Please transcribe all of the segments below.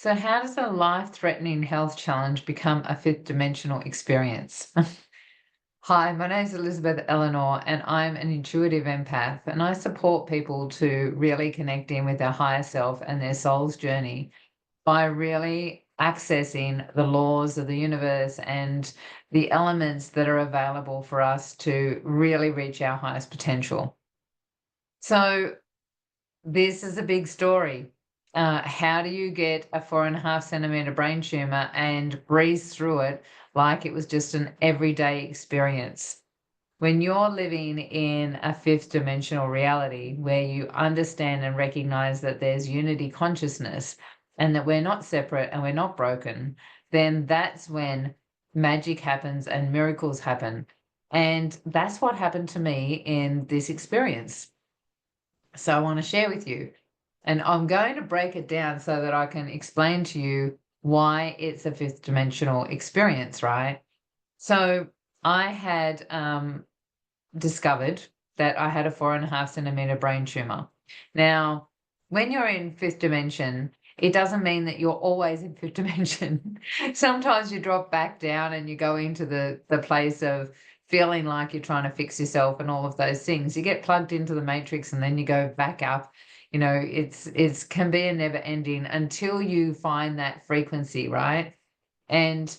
So, how does a life threatening health challenge become a fifth dimensional experience? Hi, my name is Elizabeth Eleanor, and I'm an intuitive empath, and I support people to really connect in with their higher self and their soul's journey by really accessing the laws of the universe and the elements that are available for us to really reach our highest potential. So, this is a big story. How do you get a 4.5 centimeter brain tumor and breeze through it like it was just an everyday experience? When you're living in a fifth dimensional reality where you understand and recognize that there's unity consciousness and that we're not separate and we're not broken, then that's when magic happens and miracles happen. And that's what happened to me in this experience. So I want to share with you. And I'm going to break it down so that I can explain to you why it's a fifth dimensional experience, right? So I had discovered that I had a 4.5 centimeter brain tumor. Now, when you're in fifth dimension, it doesn't mean that you're always in fifth dimension. Sometimes you drop back down and you go into the place of feeling like you're trying to fix yourself and all of those things. You get plugged into the matrix and then you go back up. You know, it's can be a never ending until you find that frequency, right? And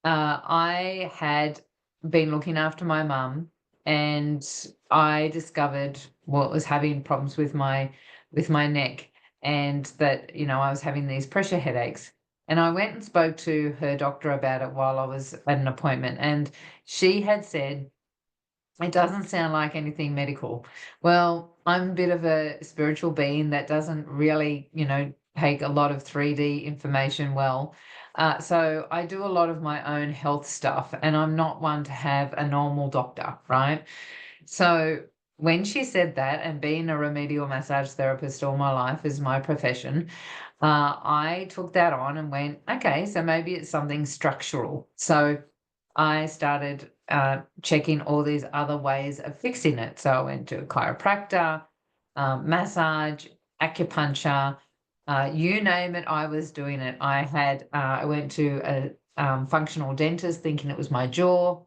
I had been looking after my mum, and I discovered what was having problems with my neck, and that I was having these pressure headaches. And I went and spoke to her doctor about it while I was at an appointment, and she had said it doesn't sound like anything medical. Well, I'm a bit of a spiritual being that doesn't really, take a lot of 3D information well. So I do a lot of my own health stuff, and I'm not one to have a normal doctor, right? So when she said that, and being a remedial massage therapist all my life is my profession, I took that on and went, okay, so maybe it's something structural. So I started checking all these other ways of fixing it. So I went to a chiropractor, massage, acupuncture, you name it, I was doing it. I went to a functional dentist thinking it was my jaw.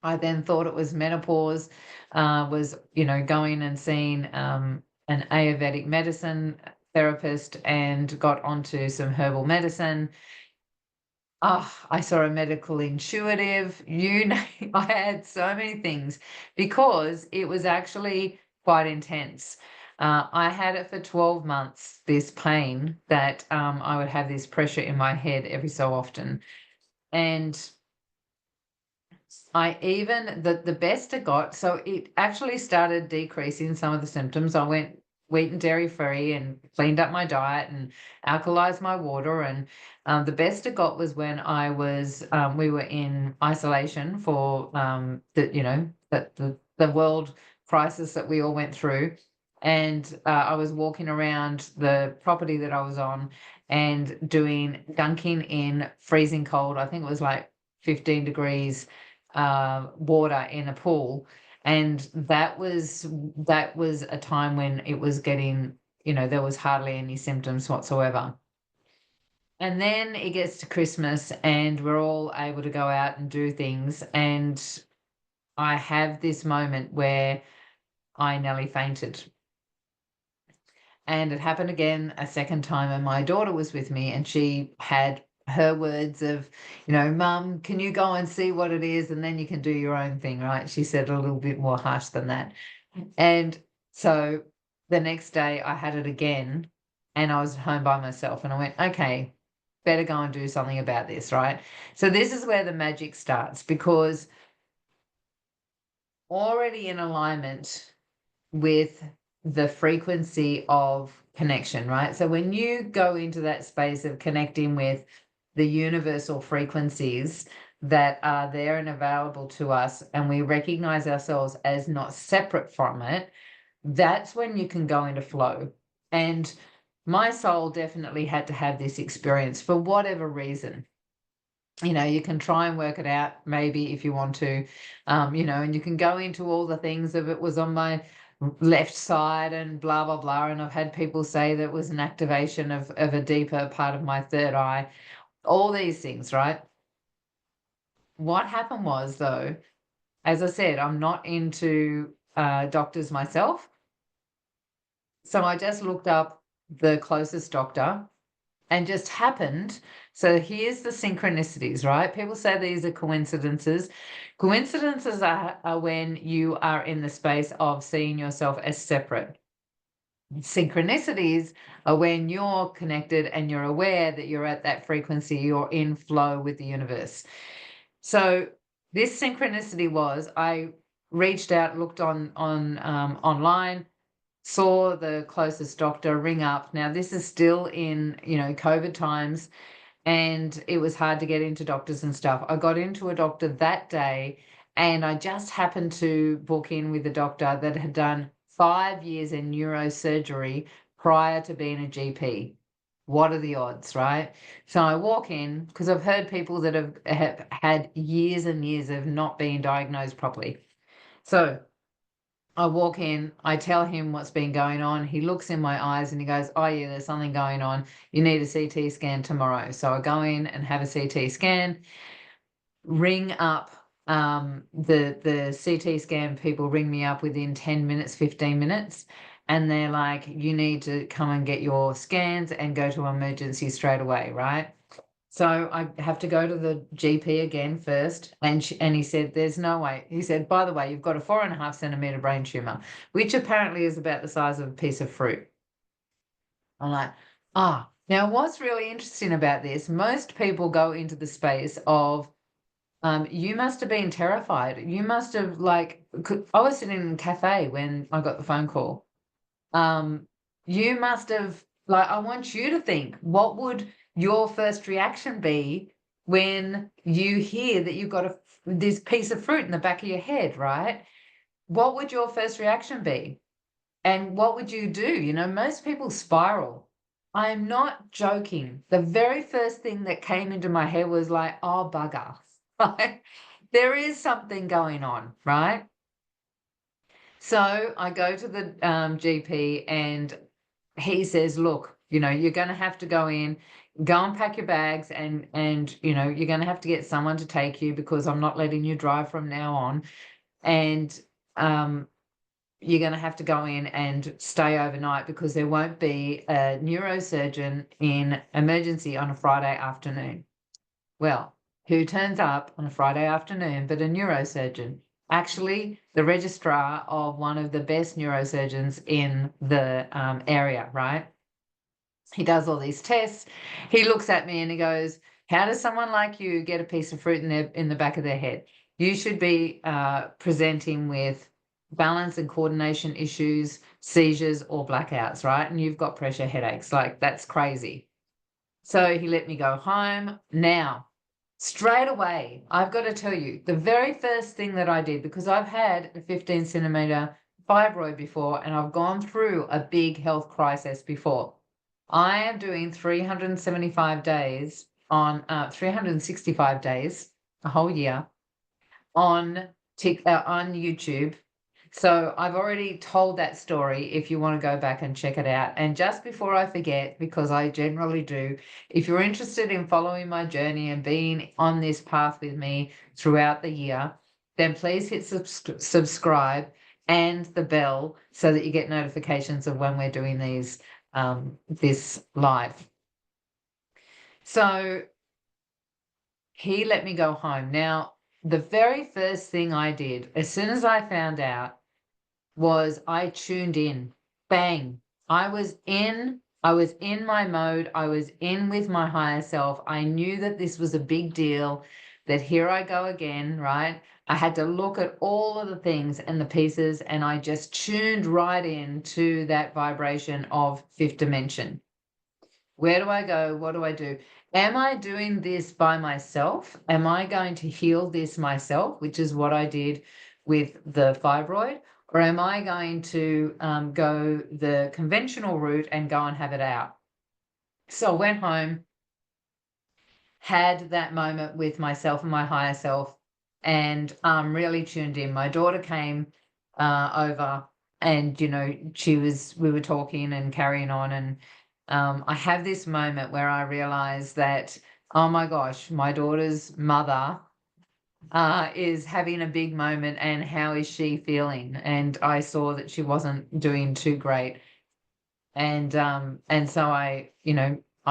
I then thought it was menopause, was, going and seeing an Ayurvedic medicine therapist and got onto some herbal medicine. I saw a medical intuitive, you know, I had so many things because it was actually quite intense. I had it for 12 months, this pain that I would have this pressure in my head every so often. And I even the best it got, so it actually started decreasing some of the symptoms. I went wheat and dairy free and cleaned up my diet and alkalized my water. And the best it got was when we were in isolation for the world crisis that we all went through. And I was walking around the property that I was on and dunking in freezing cold. I think it was like 15 degrees water in a pool, and that was a time when it was getting, there was hardly any symptoms whatsoever. And then it gets to Christmas and we're all able to go out and do things, and I have this moment where I nearly fainted. And it happened again a second time, and my daughter was with me, and she had her words of, "Mum, can you go and see what it is, and then you can do your own thing," right? She said a little bit more harsh than that. And so the next day I had it again, and I was at home by myself, and I went, "Okay, better go and do something about this," right? So this is where the magic starts, because already in alignment with the frequency of connection, right? So when you go into that space of connecting with the universal frequencies that are there and available to us, and we recognize ourselves as not separate from it, that's when you can go into flow. And my soul definitely had to have this experience for whatever reason. You can try and work it out maybe if you want to, and you can go into all the things of it was on my left side and blah, blah, blah. And I've had people say that it was an activation of a deeper part of my third eye, all these things, right? What happened was, though, as I said, I'm not into doctors myself. So I just looked up the closest doctor and just happened. So here's the synchronicities, right? People say these are coincidences. Coincidences are when you are in the space of seeing yourself as separate. Synchronicities are when you're connected and you're aware that you're at that frequency, you're in flow with the universe. So this synchronicity was, I reached out, looked on online, saw the closest doctor, ring up. Now this is still in, COVID times, and it was hard to get into doctors and stuff. I got into a doctor that day, and I just happened to book in with a doctor that had done 5 years in neurosurgery prior to being a GP. What are the odds, right? So I walk in because I've heard people that have had years and years of not being diagnosed properly. So I walk in, I tell him what's been going on. He looks in my eyes and he goes, "Oh, yeah, there's something going on. You need a CT scan tomorrow." So I go in and have a CT scan, ring up the CT scan people ring me up within 10 minutes, 15 minutes. And they're like, "You need to come and get your scans and go to emergency straight away," right? So I have to go to the GP again first, and he said, "There's no way." He said, "By the way, you've got a 4.5 centimeter brain tumor, which apparently is about the size of a piece of fruit." I'm like, Now what's really interesting about this? Most people go into the space of, you must have been terrified. You must have I was sitting in a cafe when I got the phone call. You must have, I want you to think, what would your first reaction be when you hear that you've got this piece of fruit in the back of your head, right? What would your first reaction be? And what would you do? Most people spiral. I'm not joking. The very first thing that came into my head was like, "Oh, bugger." Like, there is something going on, right? So I go to the GP, and he says, "Look, you're going to have to go and pack your bags, and you're going to have to get someone to take you because I'm not letting you drive from now on, and you're going to have to go in and stay overnight because there won't be a neurosurgeon in emergency on a Friday afternoon." Well, who turns up on a Friday afternoon but a neurosurgeon? Actually, the registrar of one of the best neurosurgeons in the area, right? He does all these tests. He looks at me and he goes, "How does someone like you get a piece of fruit in the back of their head? You should be presenting with balance and coordination issues, seizures, or blackouts, right? And you've got pressure headaches. Like, that's crazy." So he let me go home. Now, straight away, I've got to tell you, the very first thing that I did, because I've had a 15 centimeter fibroid before and I've gone through a big health crisis before. I am doing 375 days on 365 days, a whole year, on on YouTube. So I've already told that story if you want to go back and check it out. And just before I forget, because I generally do, if you're interested in following my journey and being on this path with me throughout the year, then please hit subscribe and the bell so that you get notifications of when we're doing this live. So he let me go home. Now, the very first thing I did, as soon as I found out, was I tuned in. Bang. I was in my mode. I was in with my higher self. I knew that this was a big deal, that here I go again, right? I had to look at all of the things and the pieces, and I just tuned right in to that vibration of fifth dimension. Where do I go? What do I do? Am I doing this by myself? Am I going to heal this myself, which is what I did with the fibroid? Or am I going to go the conventional route and go and have it out? So I went home, had that moment with myself and my higher self, and really tuned in. My daughter came over, And, we were talking and carrying on, and I have this moment where I realize that, oh my gosh, my daughter's mother is having a big moment, and how is she feeling? And I saw that she wasn't doing too great. And so I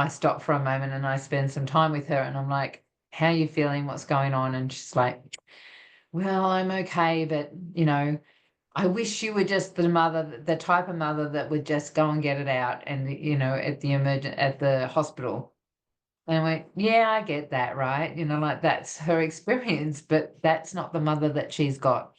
stopped for a moment and I spent some time with her, and I'm like, how are you feeling? What's going on? And she's like, well, I'm okay, but I wish you were just the type of mother that would just go and get it out and at the hospital. And I went, yeah, I get that, right? Like, that's her experience, but that's not the mother that she's got.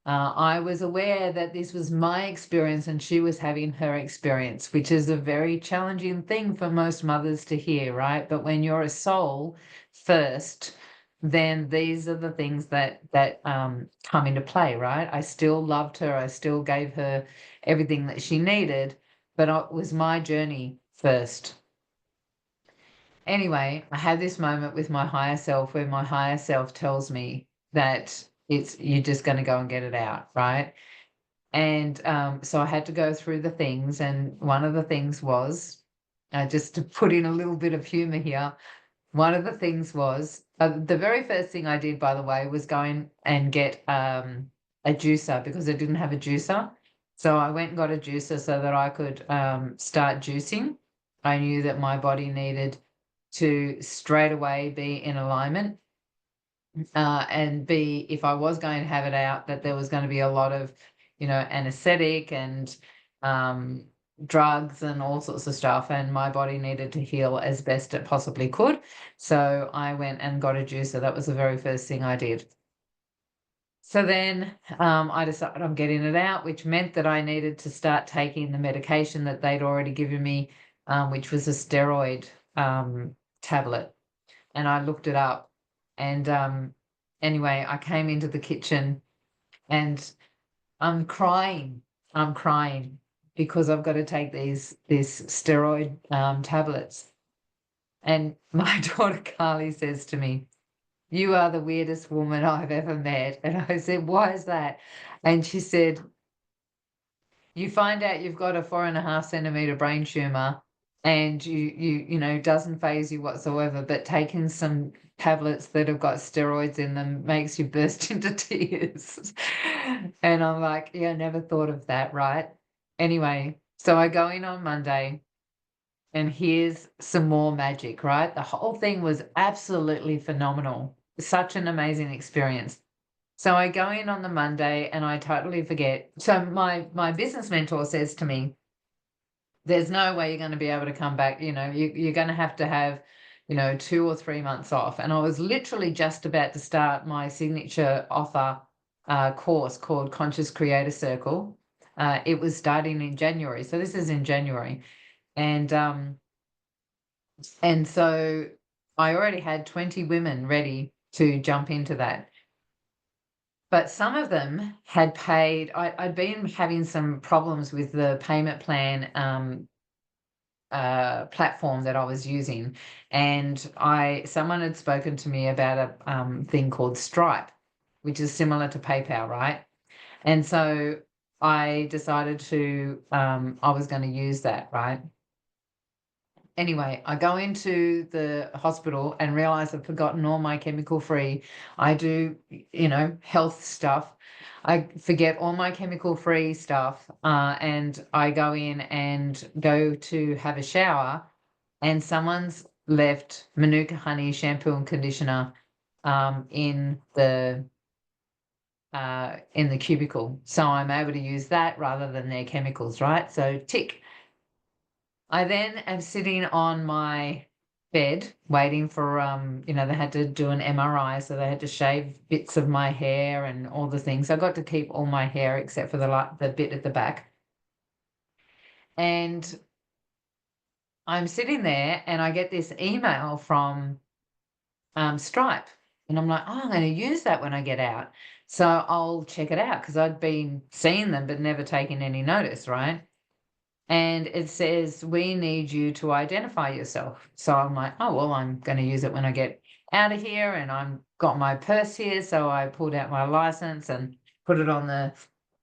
I was aware that this was my experience and she was having her experience, which is a very challenging thing for most mothers to hear, right? But when you're a soul first, then these are the things that come into play, right? I still loved her. I still gave her everything that she needed, but it was my journey first. Anyway, I had this moment with my higher self where my higher self tells me that you're just going to go and get it out, right? And so I had to go through the things, and one of the things was, just to put in a little bit of humor here, one of the things was, the very first thing I did, by the way, was go in and get a juicer, because I didn't have a juicer. So I went and got a juicer so that I could start juicing. I knew that my body needed to straight away be in alignment, and be, if I was going to have it out, that there was going to be a lot of, anesthetic and um, drugs and all sorts of stuff, and my body needed to heal as best it possibly could. So I went and got a juicer. That was the very first thing I did. So then I decided I'm getting it out, which meant that I needed to start taking the medication that they'd already given me, which was a steroid tablet. And I looked it up. And anyway, I came into the kitchen and I'm crying. I'm crying because I've got to take these steroid tablets. And my daughter Carly says to me, "You are the weirdest woman I've ever met." And I said, "Why is that?" And she said, "You find out you've got a 4.5 centimeter brain tumor, and doesn't phase you whatsoever, but taking some tablets that have got steroids in them makes you burst into tears." And I'm like, yeah, never thought of that, right? Anyway, so I go in on Monday, and here's some more magic, right? The whole thing was absolutely phenomenal. Such an amazing experience. So I go in on the Monday and I totally forget. So my business mentor says to me, "There's no way you're going to be able to come back. You're going to have 2 or 3 months off." And I was literally just about to start my signature offer course called Conscious Creator Circle. It was starting in January. So this is in January. And so I already had 20 women ready to jump into that. But some of them had paid. I'd been having some problems with the payment plan platform that I was using, and someone had spoken to me about a thing called Stripe, which is similar to PayPal, right? And so I decided I was going to use that, right? Anyway, I go into the hospital and realize I've forgotten all my chemical free. I do, health stuff. I forget all my chemical free stuff. And I go in and go to have a shower, and someone's left Manuka honey shampoo and conditioner in the cubicle. So I'm able to use that rather than their chemicals, right? So tick. I then am sitting on my bed waiting for, they had to do an MRI, so they had to shave bits of my hair and all the things. I got to keep all my hair except for the bit at the back. And I'm sitting there and I get this email from Stripe. And I'm like, oh, I'm going to use that when I get out. So I'll check it out, because I'd been seeing them but never taken any notice, right? And it says, "We need you to identify yourself." So I'm like, oh, well, I'm going to use it when I get out of here. And I've got my purse here. So I pulled out my license and put it on the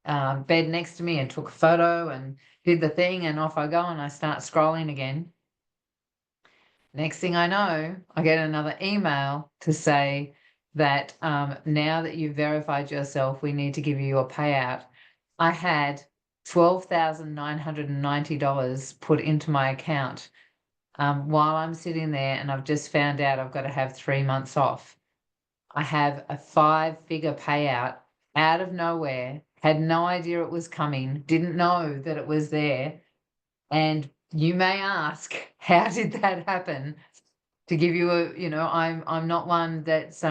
bed next to me and took a photo and did the thing, and off I go and I start scrolling again. Next thing I know, I get another email to say that now that you've verified yourself, we need to give you your payout. I had $12,990 put into my account while I'm sitting there, and I've just found out I've got to have 3 months off. I have a 5-figure payout out of nowhere, had no idea it was coming, didn't know that it was there. And you may ask, how did that happen? To give you I'm not one that's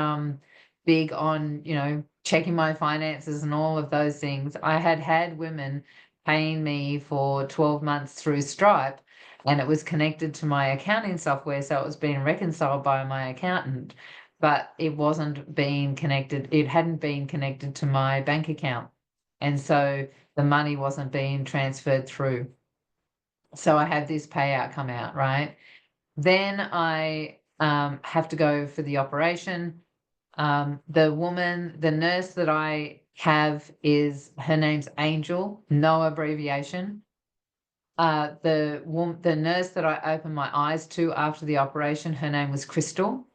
big on, checking my finances and all of those things. I had women paying me for 12 months through Stripe, and it was connected to my accounting software, so it was being reconciled by my accountant, but it wasn't being connected. It hadn't been connected to my bank account, and so the money wasn't being transferred through. So I have this payout come out, right? Then I have to go for the operation. The nurse that I have her name's Angel, no abbreviation. The nurse that I opened my eyes to after the operation, her name was Crystal.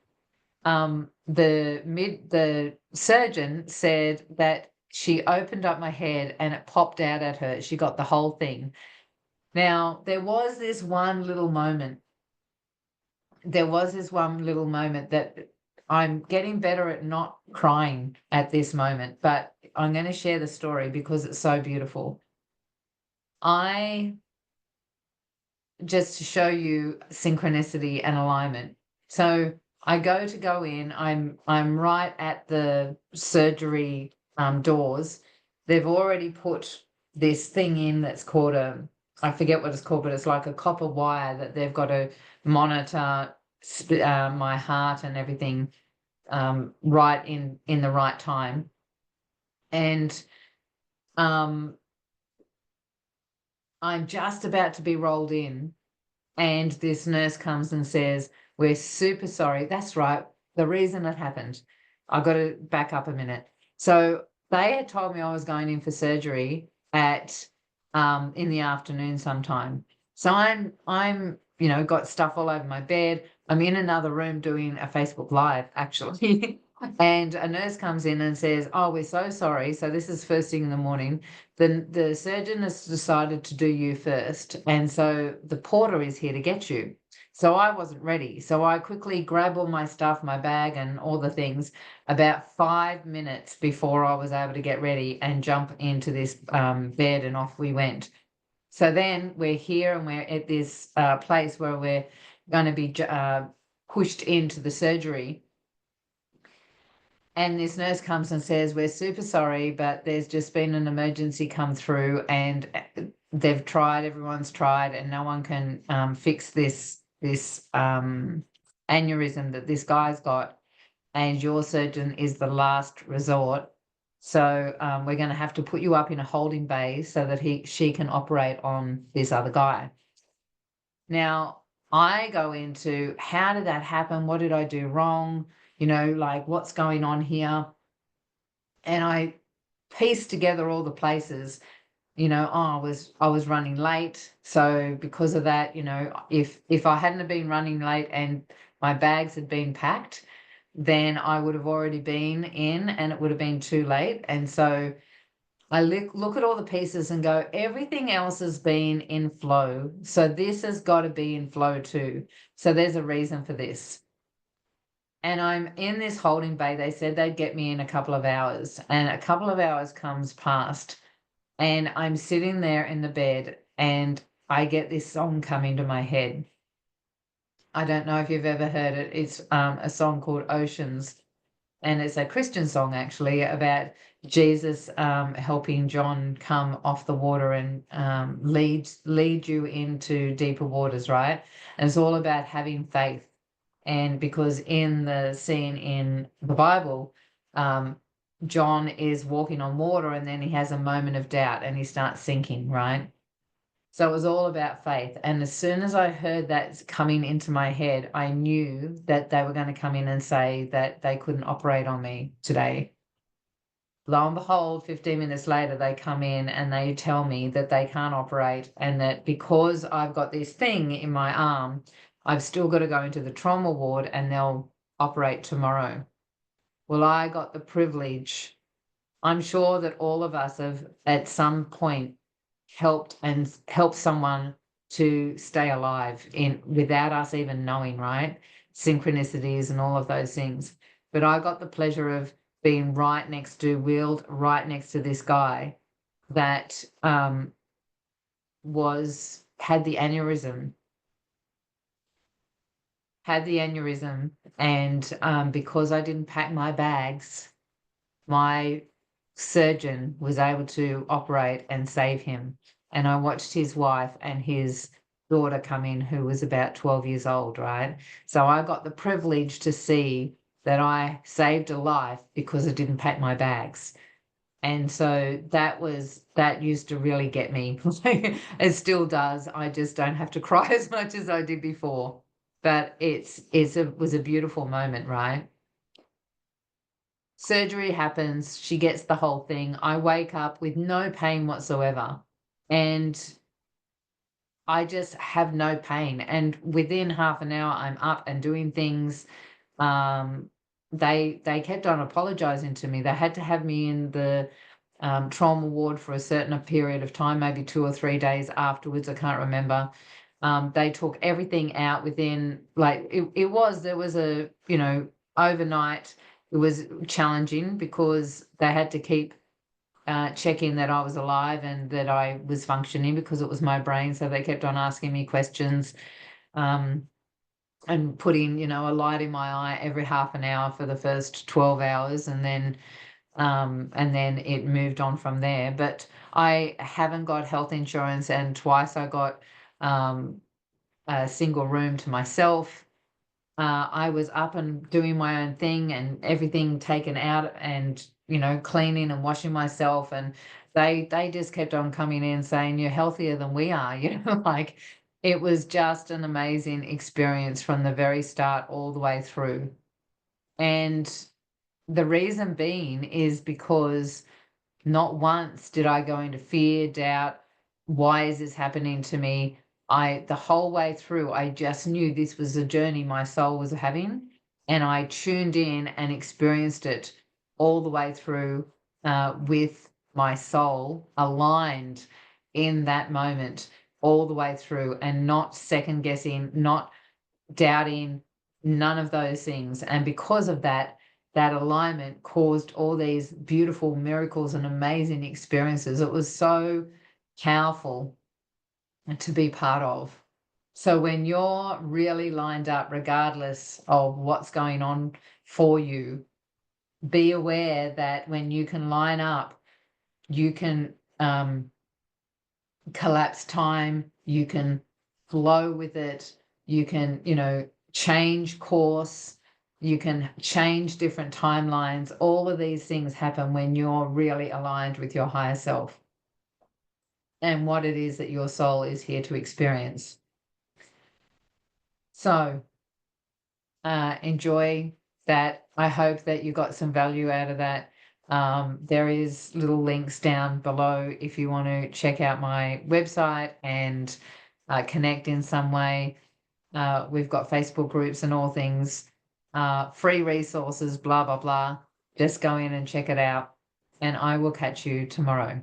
The surgeon said that she opened up my head and it popped out at her. She got the whole thing. Now, there was this one little moment that I'm getting better at not crying at this moment, but I'm going to share the story because it's so beautiful. Just to show you synchronicity and alignment. So I go in, I'm right at the surgery doors. They've already put this thing in that's called I forget what it's called, but it's like a copper wire that they've got to monitor my heart and everything right in the right time. And I'm just about to be rolled in, and this nurse comes and says, "We're super sorry." That's right. The reason it happened. I've got to back up a minute. So they had told me I was going in for surgery at in the afternoon sometime. So I'm got stuff all over my bed. I'm in another room doing a Facebook Live, actually. And a nurse comes in and says, "Oh, we're so sorry." So this is first thing in the morning. The surgeon has decided to do you first. And so the porter is here to get you. So I wasn't ready. So I quickly grab all my stuff, my bag and all the things, about 5 minutes before I was able to get ready and jump into this bed, and off we went. So then we're here and we're at this place where we're going to be pushed into the surgery. And this nurse comes and says, "We're super sorry, but there's just been an emergency come through, and everyone's tried, and no one can fix this aneurysm that this guy's got, and your surgeon is the last resort. So we're going to have to put you up in a holding bay so that she can operate on this other guy." Now, I go into, how did that happen? What did I do wrong? Like, what's going on here? And I pieced together all the places, I was running late. So because of that, if I hadn't have been running late and my bags had been packed, then I would have already been in and it would have been too late. And so I look at all the pieces and go, everything else has been in flow. So this has got to be in flow too. So there's a reason for this. And I'm in this holding bay. They said they'd get me in a couple of hours, and a couple of hours comes past, and I'm sitting there in the bed and I get this song come into my head. I don't know if you've ever heard it. It's a song called Oceans. And it's a Christian song, actually, about Jesus helping John come off the water and lead you into deeper waters, right? And it's all about having faith. And because in the scene in the Bible, John is walking on water and then he has a moment of doubt and he starts sinking, right? So it was all about faith. And as soon as I heard that coming into my head, I knew that they were going to come in and say that they couldn't operate on me today. Lo and behold, 15 minutes later, they come in and they tell me that they can't operate, and that because I've got this thing in my arm, I've still got to go into the trauma ward and they'll operate tomorrow. Well, I got the privilege. I'm sure that all of us have at some point helped someone to stay alive in without us even knowing, right? Synchronicities and all of those things. But I got the pleasure of being wheeled right next to this guy that was had the aneurysm, and because I didn't pack my bags, my surgeon was able to operate and save him. And I watched his wife and his daughter come in, who was about 12 years old, right? So I got the privilege to see that I saved a life because I didn't pack my bags. And so that used to really get me. It still does. I just don't have to cry as much as I did before. But was a beautiful moment, right? Surgery happens, she gets the whole thing. I wake up with no pain whatsoever, and I just have no pain. And within half an hour, I'm up and doing things. Um, they kept on apologizing to me. They had to have me in the trauma ward for a certain period of time, maybe 2 or 3 days afterwards. I can't remember. They took everything out within, like, there was overnight. It was challenging because they had to keep checking that I was alive and that I was functioning, because it was my brain. So they kept on asking me questions, um, and putting, a light in my eye every half an hour for the first 12 hours. And then it moved on from there. But I haven't got health insurance, and twice I got um, a single room to myself. I was up and doing my own thing and everything taken out, and cleaning and washing myself, and they just kept on coming in saying, "You're healthier than we are." Like, it was just an amazing experience from the very start all the way through. And the reason being is because not once did I go into fear, doubt. Why is this happening to me? The whole way through, I just knew this was a journey my soul was having, and I tuned in and experienced it all the way through, with my soul aligned in that moment, all the way through, and not second guessing, not doubting, none of those things. And because of that, that alignment caused all these beautiful miracles and amazing experiences. It was so powerful to be part of. So when you're really lined up, regardless of what's going on for you, be aware that when you can line up, you can collapse time, you can flow with it, you can, change course, you can change different timelines. All of these things happen when you're really aligned with your higher self and what it is that your soul is here to experience. So enjoy that. I hope that you got some value out of that. There is little links down below if you want to check out my website and connect in some way. We've got Facebook groups and all things, free resources, blah, blah, blah. Just go in and check it out, and I will catch you tomorrow.